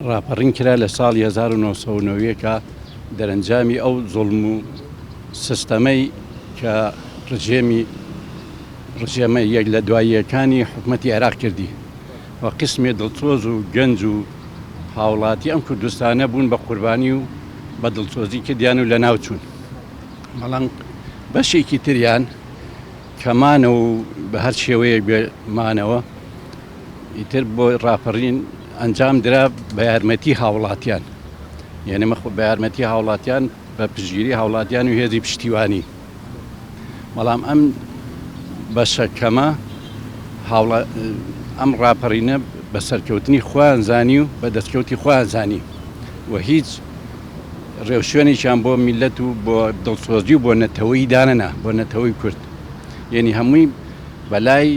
ڕاپەڕین کرا لە ساڵی 1990 دەرەنجامی ئەو زوڵم و سیستەمەی کە ڕژێمە یەک لە دواییەکانی حکوومەتی عێراق کردی و قسمێ دڵسۆز و گەنج و هاوڵاتی ئەم کوردستانە بوون بە قوربانی و بە دڵسۆزی کردیان و لە ناو چوون. بەڵام بەشێکی تریان کەمانە و بە هەر شێوەیەک بێمانەوە ئیتر بۆ ڕاپەڕین ئەنجام درا بە یارمەتی هاوڵاتیان، یعنی بە یارمەتی هاوڵاتیان بە پشگیری هاوڵاتیان و هێزی پشتیوانی. بەڵام ئەم بەشەکەمە ئەم ڕاپەڕینە بە سەرکەوتنی خۆیان زانی و بە دەستکەوتی خۆیان زانی و هیچ ڕێوشوێنێکیان بۆ میلەت و بۆ دڵسۆزی و بۆ نەتەوەی دانەنا، بۆ نەتەوەی کورد، یعنی هەمووی بەلای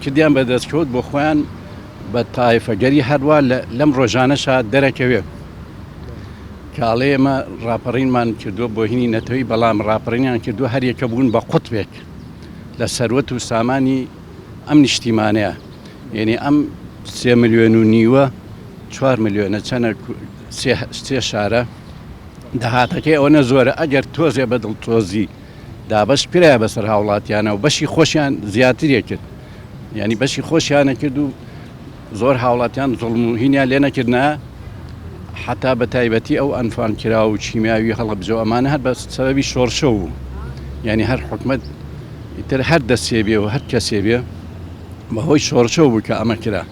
کردیان بە دەستکەوت بۆ خۆیان بە تایفەگەری هەروە لەم ڕۆژانەشا دەرەکەوێ کاڵێ ئێمە ڕاپەڕینمان کردووە بۆ هینی نەتەوەی، بەڵام ڕاپەڕینیان کردووە هەریەکە بوون بە قوتبێک لە سەروەت و سامانی ئەم نیشتیمانەیە. یعنی ئەم 3.5 ملیۆن 4 ملیۆنە چەنە 3 شارە داهاتەکەی ئەوەنە زۆرە. ئەگەر تۆزێ بە دڵتۆزی دابەش پرایە بەسەر هاوڵاتیانە و بەشی خۆشیان زیاترێ کرد، یعنی بەشی خۆشیانە کرد و زۆر هاوڵاتیان زوڵم و هینیان لێ نەکردنا، حتا بە تایبەتی ئەو ئەنفان کرا و چیمیاوی هەڵەبجە ئەمانە هەر بە سەبەبی شۆڕشە بوو. یعنی هەر حکومەت ئیتر هەر دەستێ بێ و هەر کەسێ بێ بەهۆی شۆڕشە بوو کە ئەمە کرا.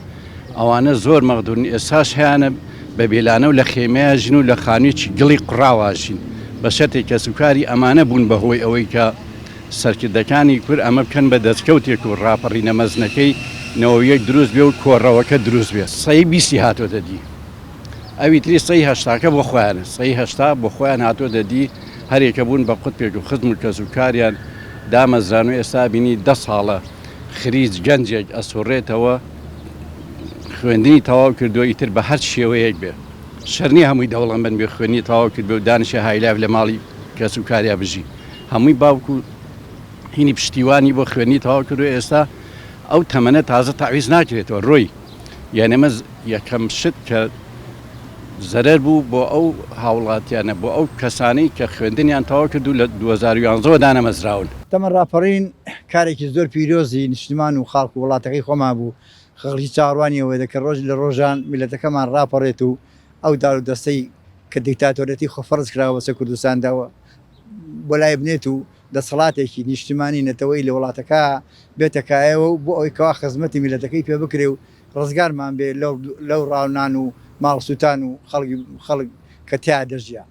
ئەوانە زۆر مەغدوورن، ئێساش هەیەنە بە بێلانە و لە خێمەیە ژن و لە خانوویەکی گڵی قوڕاواشین بە شەرتێک کە سوکاری ئەمانە بوون بەهۆی ئەوەی کە سەرکردەکانی کورد ئەمە بکەن بە دەستکەوتێک و ڕاپەڕینە مەزنەکەی نەوەیەک دروست بێ و کۆڕەوەکە دروست بێ. سەی 20 هاتۆ دەدی، ئەوی تری سەی 80کە بۆ خۆیانە، سەی 80 بۆ خۆیان هاتۆ دەدی، هەرێکە بوون بە قوتبێک و خزم و کەسوکاریان دامەزران و ئێستا بینی 10 ساڵە خریج گەنجێک ئەسوڕێتەوە خوێندنی تەواو کردووە، ئیتر بە هەر شێوەیەک بێ شەرنی هەمووی دەوڵەمەند بێ خوێنی تەواو کردو و دانیشە هایلاف لە ماڵی کەسوکاریا بژی، هەمووی باوکو هینی پشتیوانی بۆ خوێنی تەواو کردو. ئێستا ئەو تەمەنە تازە تاویز ناکرێتەوە ڕۆی. یعنی ئەمە یەکەم شت کە زەرەر بوو بۆ ئەو هاوڵاتیانە، بۆ ئەو کەسانەی کە خوێندنیان تەواو کردو لە 2011 دانەمەزراون. تەمە ڕاپەڕین کارێکی زۆر پیرۆزی نیشتمان و خاڵک و وڵاتەکەی خۆمان بوو، خەڵکی چاڕوانیەوەی دەکە ڕۆژ لە ڕۆژان میلەتەکەمان ڕاپەڕێت و ئەو دار و دەستەی کە دیکتاتۆرەتی خۆفەرز کراوە بەسەر کوردستانداوە بۆ لای بنێت و دەسەڵاتێکی نیشتمانی نەتەوەی لە وڵاتەکە بێتەکایەوە و بۆ ئەوەی کەوا خزمەتی میلەتەکەی پێ بکرێ و ڕزگارمان بێ لەو ڕاونان و ماڵ سووتان و خەڵک کە تیا دەژیا.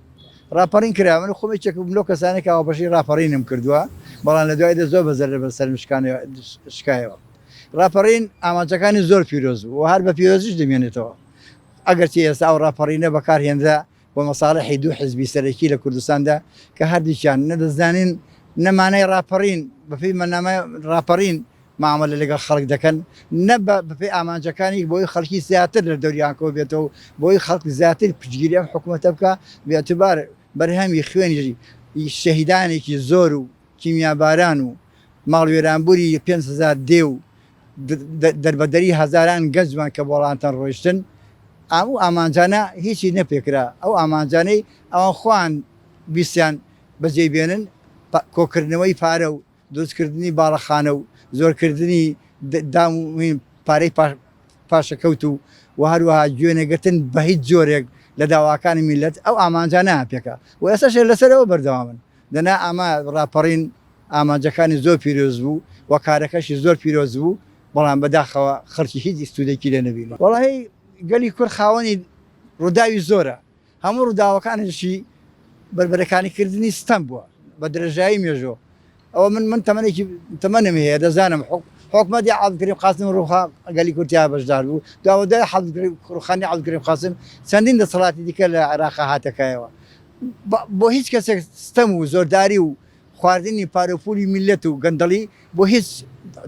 ڕاپەڕین کرا من خۆمێکێک لەو کەسانێک ئەوە بەشی ڕاپەڕینم کردووە، بەڵام لە دوایدا زۆر بەزەر بەسەر شکایەوە. ڕاپەڕین ئامانجەکانی زۆر پیرۆز و هەر بە پیرۆزیش دەمێنێتەوە. ئەگەرچی ئێستا ئەو ڕاپەڕینە بەکارهێنرا بۆ مەساڵحی دوو حیزبی سەرەکی لە کوردستاندا کە هەردووکیان نەدەزانین نەمانای ڕاپەڕین بەپێی مەنامە ڕاپەڕین مامەلە لەگەڵ خەڵک دەکەن، نە بەپێی ئامانجەکانی بۆی خەڵکی زیاتر لە دەوریانکەوە بێتەوە، بۆی خەڵک زیاتر پشتگیری ئەم حکوومەتە بکە بێتوبار بەرهەمی خوێنی شەهیدانێکی زۆر و کیمیاباران و ماڵوێرانبووری 5,000 دێ و دەربەدەری هەزاران گەنجمان کە وەڵاتان ڕۆیشتن. ئەو ئامانجانە هیچی نەپێکرا. ئەو ئامانجانەی ئەوان خۆیان بیستیان بەجێبێنن، کۆکردنەوەی پارە و دروستکردنی باڵەخانە و زۆرکردنی دامین پارەی پاشەکەوت و هەروەها گوێنەگرتن بە هیچ جۆرێک لە داواکانی میلەت ئەو ئامانجانە پێکە و ئێستاشێ لەسەرەوە بەردەوامن. دەنا ئەمە ڕاپەڕین ئامانجەکانی زۆر پیرۆز بوو و کارەکەشی زۆر پیرۆز بوو، بەڵام بەداخەوە خەڵکی هیچ ئیسودێکی لێ نەبین. وەڵاهی گەلی کورد خاوەنی ڕووداوی زۆرە، هەموو ڕووداوەکانشی بربەرەکانیکردنی ستەم بووە بە درێژایی مێژۆ. ئەوە من تەمەنم هەیە، دەزانم حکومەتی عەبدولکەریم قاسم ڕووخا گەلی کوردیا بەشدار بوو، داوەدای ڕووخانی عەبدولکەریم قاسم چەندین دەسەڵاتی دیکە لە عێراقا هاتەکایەوە. بۆ هیچ کەسێک ستەم و زۆرداری و خواردنی پارەپولی میلەت و گەندەڵی بۆ هیچ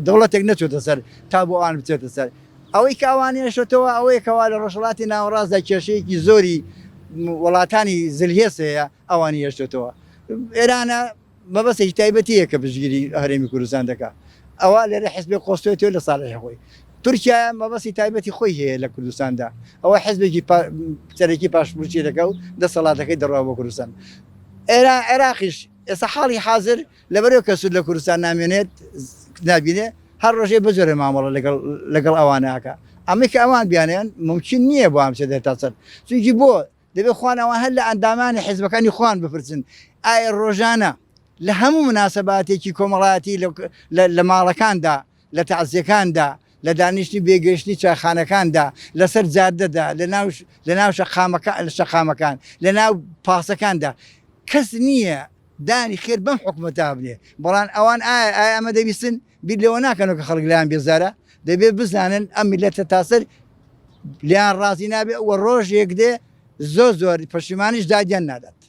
دەوڵەتێک نەچۆتە سەر تا بۆ ئەوان بچێتە سەر. ئەوەی کە ئەوانێشتەوە ئەوەیە کەوا لە ڕۆژهەڵاتی ناوەڕاستدا کێشەیەکی زۆری وڵاتانی زلهێز هەیە ئەوانی هێشتێتەوە. ئێرانە مەبەستێکی تایبەتیە کە پشتگیری هەرێمی کوردستان دەکات. ئەوە لێرە حیزبی خۆستێتەوە لە ساڵحی خۆی تورکیا مەبەستی تایبەتی خۆی هەیە لە کوردستاندا ئەوە حزبێکی سەرەکی پاشپورچی دەکە و دەسەڵاتەکەی دەڕوا بۆ کوردستان عێراقیش ئێستا حاڵی حاضر لەبەرەوە کە سوود لە کوردستان نامێنێت نبینێ هەر ڕۆژێ بەجۆرە مامەڵە لەگەڵ ئەوانەکە ئەمە کە ئەوان بیانیان ممکن نییە بۆ ئەم شێ تا سەر چونکی بۆ دەبێت خوانەوە هەر لە ئەندامانی حیزبەکانی خوان بپرسن ئایا ڕۆژانە لە هەموو مناسەباتێکی کۆمەڵایەتی لە ماڵەکاندا لە تەعزیەکاندا لە دانیشتنی بێگەشتنی چاخانەکاندا لەسەر جادەدا لە ناو شەقامەکان لە ناو پاسەکاندا کەس نییە دانی خێر بەم حکومەتا بنێ بەڵام ئەوان ئایا ئەمە دەبیستن بیر لەوە ناکەنەوە کە خەڵک لایان بێزارە دەبێت بزانن ئەم میلەتە تاسەر لیان ڕازی نابێت وە ڕۆژێک دێ زۆر پەشیمانیش دادیان نادات